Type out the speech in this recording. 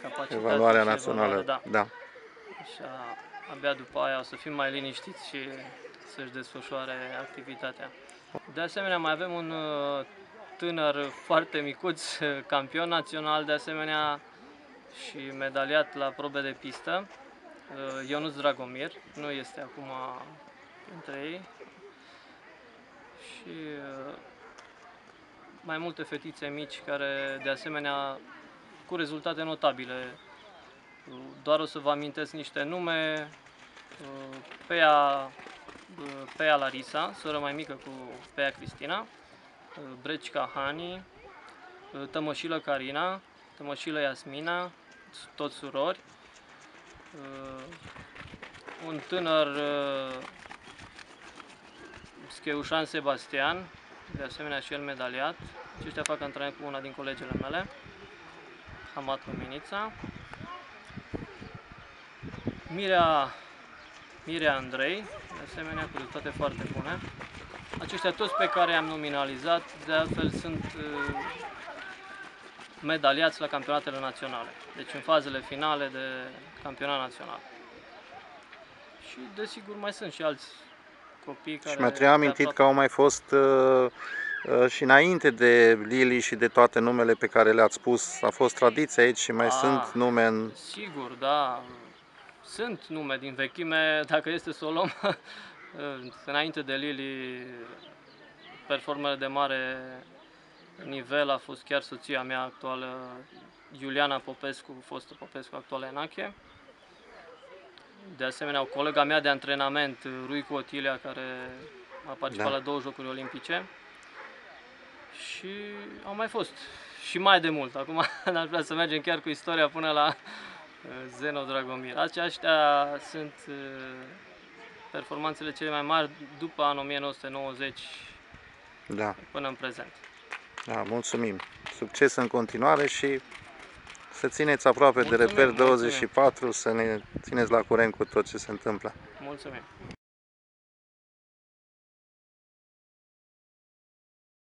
capacitate Evaluarea și națională, evaluare, da. da. Și abia după aia o să fim mai liniștiți și să-și desfășoare activitatea. De asemenea, mai avem un tânăr foarte micuț, campion național, de asemenea și medaliat la probe de pistă, Ionuț Dragomir, nu este acum între ei. Și mai multe fetițe mici care, de asemenea, cu rezultate notabile. Doar o să vă amintesc niște nume: Pea Larisa, soră mai mică cu Pea Cristina, Brecica Hani, Tămășilă Carina, Tămășilă Iasmina, toți surori, un tânăr Scheușan Sebastian, de asemenea și el medaliat. Aceștia fac antrenament cu una din colegele mele, Hamat Luminița. Mirea Andrei, de asemenea cu rezultate foarte bune. Aceștia toți pe care i-am nominalizat, de altfel sunt medaliați la campionatele naționale, deci în fazele finale de campionat național. Și desigur mai sunt și alți copii care... Și mi-a amintit că au mai fost și înainte de Lili și de toate numele pe care le-ați spus, a fost tradiție aici și mai sunt nume în... Sigur, da, sunt nume din vechime, dacă este să o luăm. Înainte de Lili, performele de mare nivel a fost chiar soția mea actuală, Iuliana Popescu, fostă Popescu, actuală Enache. De asemenea, o colega mea de antrenament, Ruicu Otilia, care a participat la 2 Jocuri Olimpice. Și au mai fost și mai de mult. Acum n-aș vrea să mergem chiar cu istoria până la Zeno Dragomir. Aceștia sunt performanțele cele mai mari după anul 1990 până în prezent. Da, mulțumim! Succes în continuare și să țineți aproape de Reper 24, să ne țineți la curent cu tot ce se întâmplă. Mulțumim!